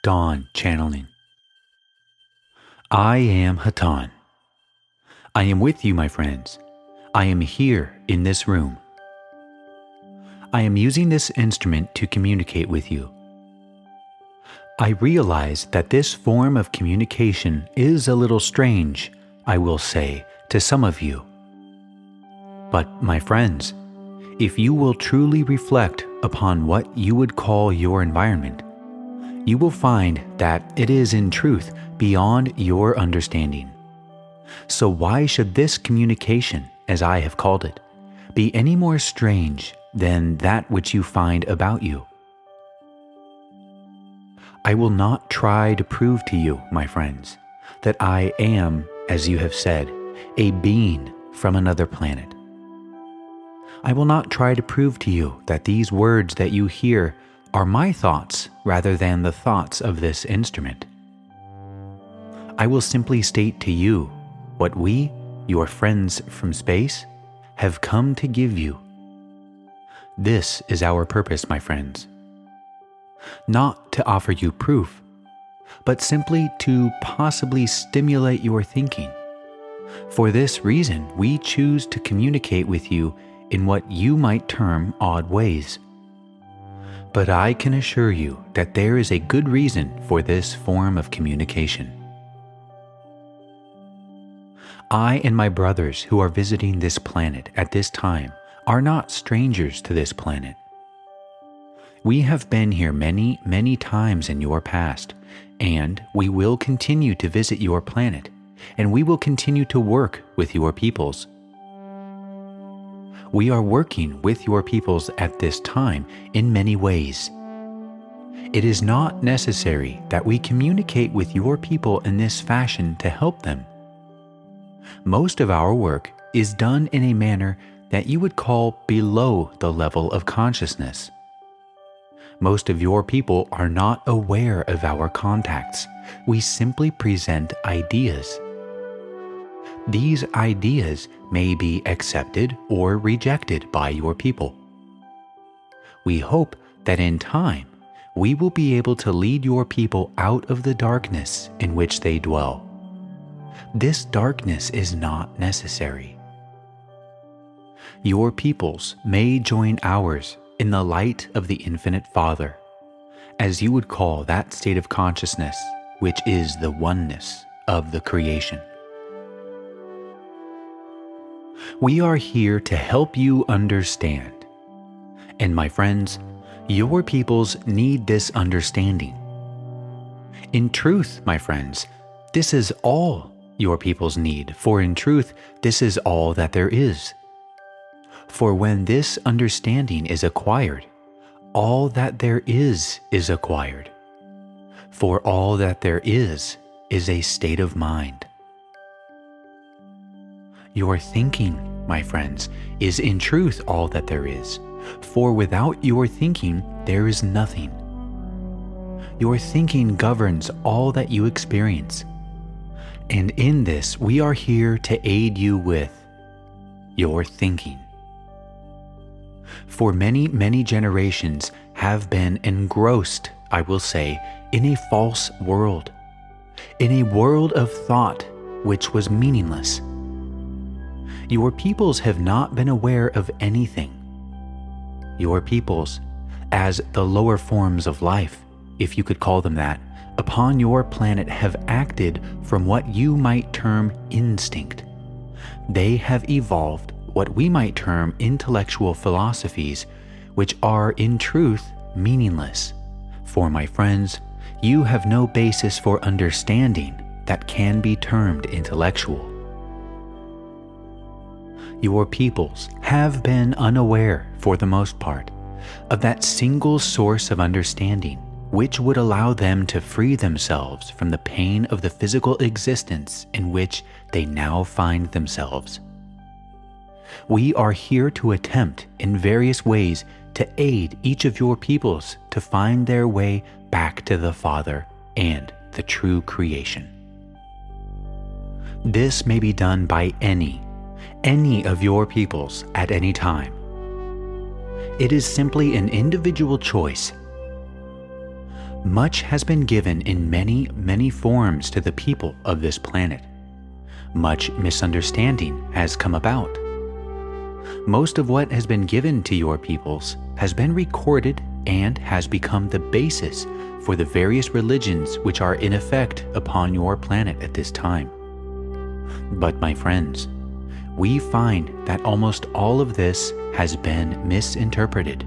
Dawn channeling. I am Hatonn. I am with you, my friends. I am here in this room. I am using this instrument to communicate with you. I realize that this form of communication is a little strange, I will say, to some of you. But, my friends, if you will truly reflect upon what you would call your environment, you will find that it is in truth beyond your understanding. So why should this communication, as I have called it, be any more strange than that which you find about you? I will not try to prove to you, my friends, that I am, as you have said, a being from another planet. I will not try to prove to you that these words that you hear are my thoughts rather than the thoughts of this instrument. I will simply state to you what we, your friends from space, have come to give you. This is our purpose, my friends. Not to offer you proof, but simply to possibly stimulate your thinking. For this reason, we choose to communicate with you in what you might term odd ways. But I can assure you that there is a good reason for this form of communication. I and my brothers who are visiting this planet at this time are not strangers to this planet. We have been here many, many times in your past, and we will continue to visit your planet, and we will continue to work with your peoples. We are working with your peoples at this time in many ways. It is not necessary that we communicate with your people in this fashion to help them. Most of our work is done in a manner that you would call below the level of consciousness. Most of your people are not aware of our contacts. We simply present ideas. These ideas may be accepted or rejected by your people. We hope that in time, we will be able to lead your people out of the darkness in which they dwell. This darkness is not necessary. Your peoples may join ours in the light of the Infinite Father, as you would call that state of consciousness which is the oneness of the creation. We are here to help you understand. And my friends, your peoples need this understanding. In truth, my friends, this is all your peoples need, for in truth, this is all that there is. For when this understanding is acquired, all that there is acquired. For all that there is a state of mind. Your thinking, my friends, is in truth all that there is, for without your thinking, there is nothing. Your thinking governs all that you experience. And in this, we are here to aid you with your thinking. For many, many generations have been engrossed, I will say, in a false world, in a world of thought which was meaningless. Your peoples have not been aware of anything. Your peoples, as the lower forms of life, if you could call them that, upon your planet have acted from what you might term instinct. They have evolved what we might term intellectual philosophies, which are in truth meaningless. For my friends, you have no basis for understanding that can be termed intellectual. Your peoples have been unaware, for the most part, of that single source of understanding which would allow them to free themselves from the pain of the physical existence in which they now find themselves. We are here to attempt in various ways to aid each of your peoples to find their way back to the Father and the true creation. This may be done by any of your peoples at any time. It is simply an individual choice. Much has been given in many, many forms to the people of this planet. Much misunderstanding has come about. Most of what has been given to your peoples has been recorded and has become the basis for the various religions which are in effect upon your planet at this time. But my friends, we find that almost all of this has been misinterpreted.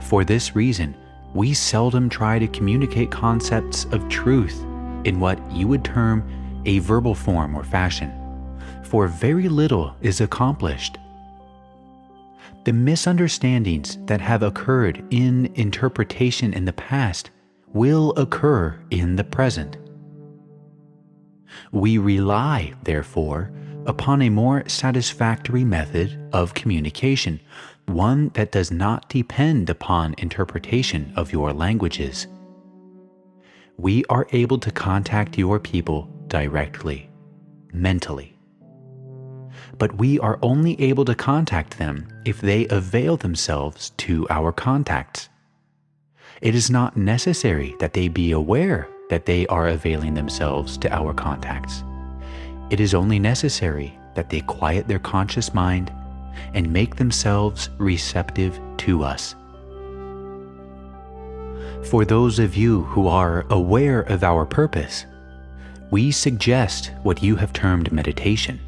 For this reason, we seldom try to communicate concepts of truth in what you would term a verbal form or fashion, for very little is accomplished. The misunderstandings that have occurred in interpretation in the past will occur in the present. We rely, therefore, upon a more satisfactory method of communication, one that does not depend upon interpretation of your languages. We are able to contact your people directly, mentally. But we are only able to contact them if they avail themselves to our contacts. It is not necessary that they be aware that they are availing themselves to our contacts. It is only necessary that they quiet their conscious mind and make themselves receptive to us. For those of you who are aware of our purpose, we suggest what you have termed meditation,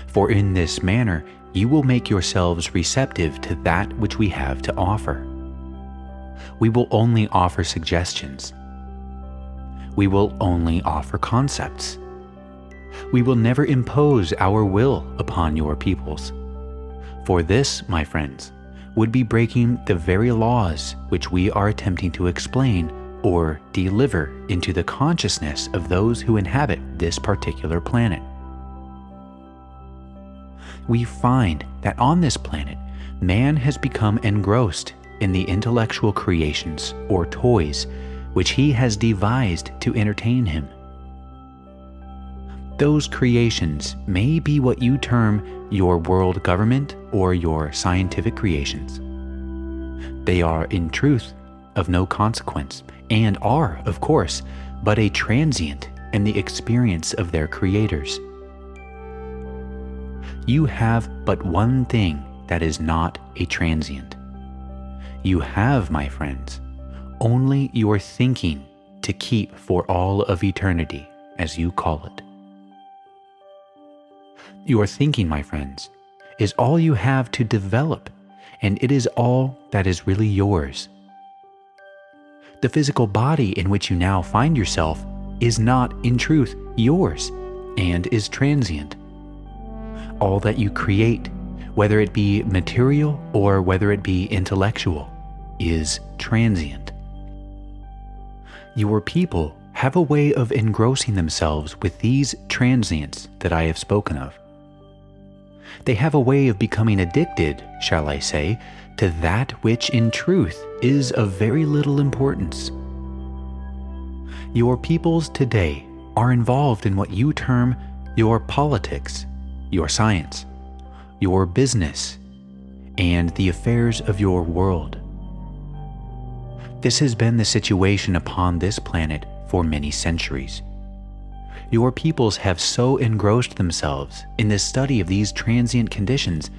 for in this manner you will make yourselves receptive to that which we have to offer. We will only offer suggestions. We will only offer concepts. We will never impose our will upon your peoples. For this, my friends, would be breaking the very laws which we are attempting to explain or deliver into the consciousness of those who inhabit this particular planet. We find that on this planet, man has become engrossed in the intellectual creations or toys which he has devised to entertain him. Those creations may be what you term your world government or your scientific creations. They are, in truth, of no consequence, and are, of course, but a transient in the experience of their creators. You have but one thing that is not a transient. You have, my friends, only your thinking to keep for all of eternity, as you call it. Your thinking, my friends, is all you have to develop, and it is all that is really yours. The physical body in which you now find yourself is not, in truth, yours, and is transient. All that you create, whether it be material or whether it be intellectual, is transient. Your people have a way of engrossing themselves with these transients that I have spoken of. They have a way of becoming addicted, shall I say, to that which in truth is of very little importance. Your peoples today are involved in what you term your politics, your science, your business, and the affairs of your world. This has been the situation upon this planet for many centuries. Your peoples have so engrossed themselves in the study of these transient conditions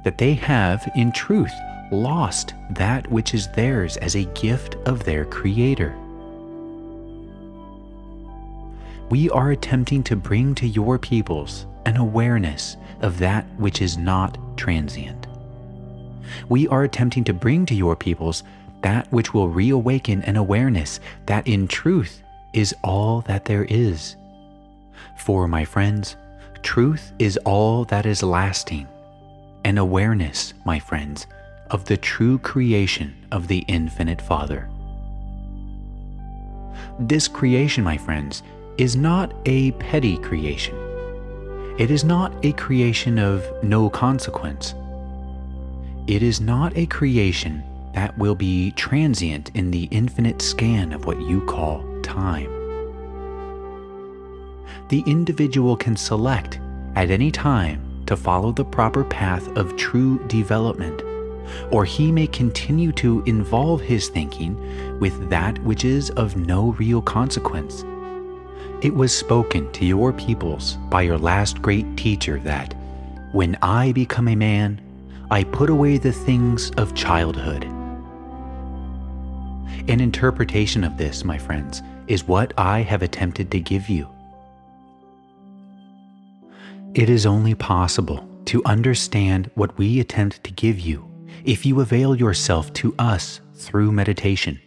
that they have, in truth, lost that which is theirs as a gift of their Creator. We are attempting to bring to your peoples an awareness of that which is not transient. We are attempting to bring to your peoples that which will reawaken an awareness that in truth is all that there is. For, my friends, truth is all that is lasting, an awareness, my friends, of the true creation of the Infinite Father. This creation, my friends, is not a petty creation. It is not a creation of no consequence. It is not a creation that will be transient in the infinite scan of what you call time. The individual can select at any time to follow the proper path of true development or he may continue to involve his thinking with that which is of no real consequence. It was spoken to your peoples by your last great teacher that, when I become a man, I put away the things of childhood. An interpretation of this, my friends, is what I have attempted to give you. It is only possible to understand what we attempt to give you if you avail yourself to us through meditation.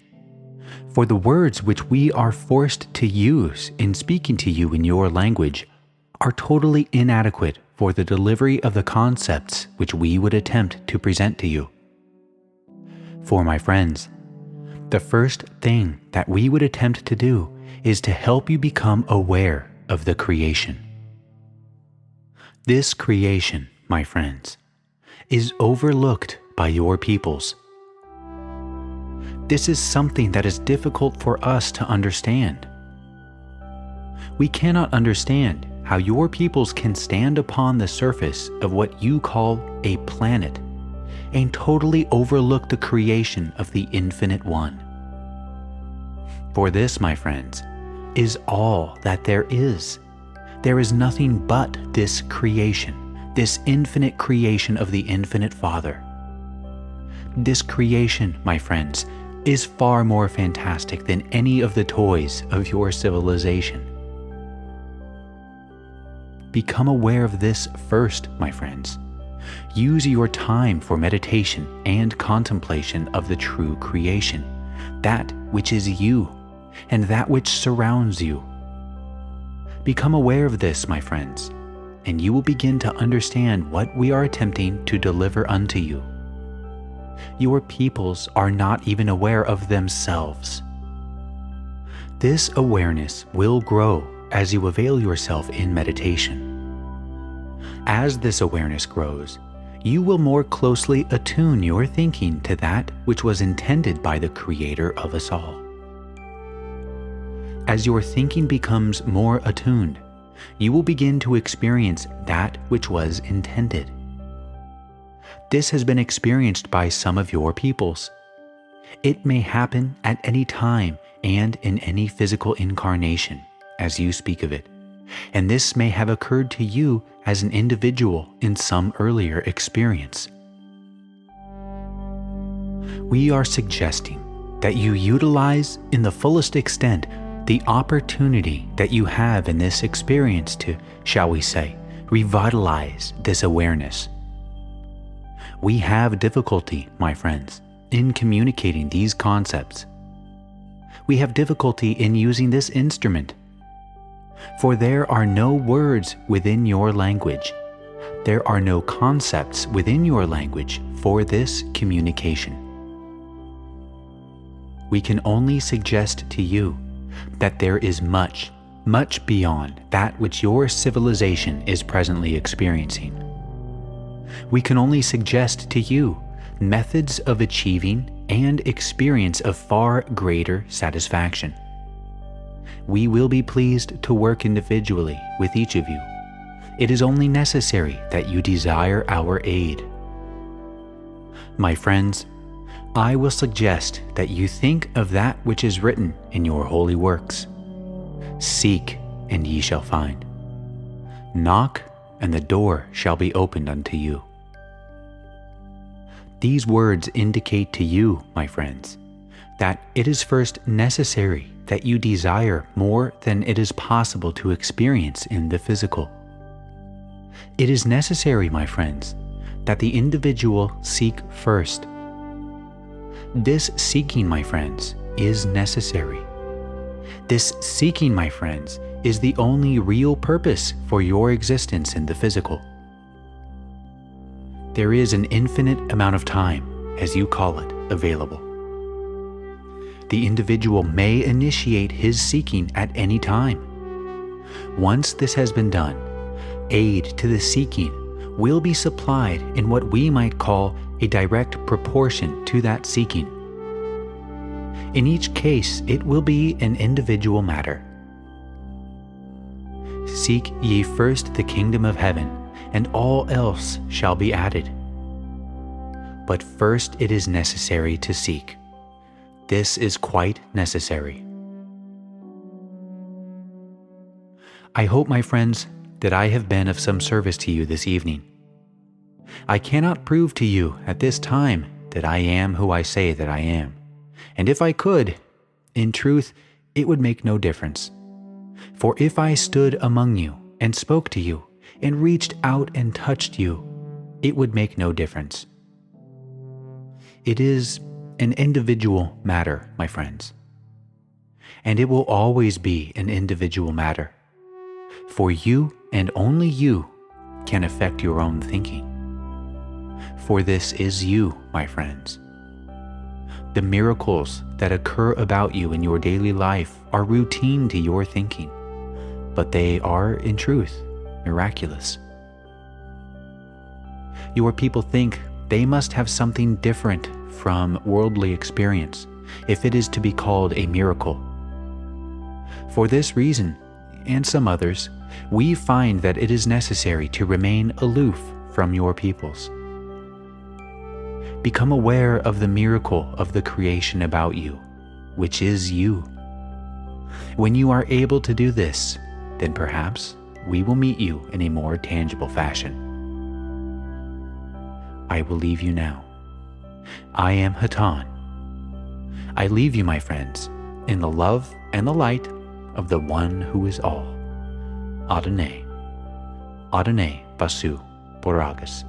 For the words which we are forced to use in speaking to you in your language are totally inadequate for the delivery of the concepts which we would attempt to present to you. For my friends, the first thing that we would attempt to do is to help you become aware of the creation. This creation, my friends, is overlooked by your peoples. This is something that is difficult for us to understand. We cannot understand how your peoples can stand upon the surface of what you call a planet and totally overlook the creation of the Infinite One. For this, my friends, is all that there is. There is nothing but this creation, this infinite creation of the Infinite Father. This creation, my friends, is far more fantastic than any of the toys of your civilization. Become aware of this first, my friends. Use your time for meditation and contemplation of the true creation, that which is you, and that which surrounds you. Become aware of this, my friends, and you will begin to understand what we are attempting to deliver unto you. Your peoples are not even aware of themselves. This awareness will grow as you avail yourself in meditation. As this awareness grows, you will more closely attune your thinking to that which was intended by the Creator of us all. As your thinking becomes more attuned, you will begin to experience that which was intended. This has been experienced by some of your peoples. It may happen at any time and in any physical incarnation, as you speak of it, and this may have occurred to you as an individual in some earlier experience. We are suggesting that you utilize in the fullest extent the opportunity that you have in this experience to, shall we say, revitalize this awareness. We have difficulty, my friends, in communicating these concepts. We have difficulty in using this instrument, for there are no words within your language. There are no concepts within your language for this communication. We can only suggest to you that there is much, much beyond that which your civilization is presently experiencing. We can only suggest to you methods of achieving and experience of far greater satisfaction. We will be pleased to work individually with each of you. It is only necessary that you desire our aid. My friends, I will suggest that you think of that which is written in your holy works. Seek, and ye shall find. Knock, and the door shall be opened unto you. These words indicate to you, my friends, that it is first necessary that you desire more than it is possible to experience in the physical. It is necessary, my friends, that the individual seek first. This seeking, my friends, is necessary. This seeking, my friends, is the only real purpose for your existence in the physical. There is an infinite amount of time, as you call it, available. The individual may initiate his seeking at any time. Once this has been done, aid to the seeking will be supplied in what we might call a direct proportion to that seeking. In each case, it will be an individual matter. Seek ye first the kingdom of heaven, and all else shall be added. But first it is necessary to seek. This is quite necessary. I hope, my friends, that I have been of some service to you this evening. I cannot prove to you at this time that I am who I say that I am, and if I could, in truth, it would make no difference. For if I stood among you and spoke to you and reached out and touched you, it would make no difference. It is an individual matter, my friends, and it will always be an individual matter, for you and only you can affect your own thinking. For this is you, my friends. The miracles that occur about you in your daily life are routine to your thinking, but they are, in truth, miraculous. Your people think they must have something different from worldly experience if it is to be called a miracle. For this reason, and some others, we find that it is necessary to remain aloof from your peoples. Become aware of the miracle of the creation about you, which is you. When you are able to do this, then perhaps we will meet you in a more tangible fashion. I will leave you now. I am Hatonn. I leave you, my friends, in the love and the light of the one who is all. Adonai. Adonai Basu Boragas.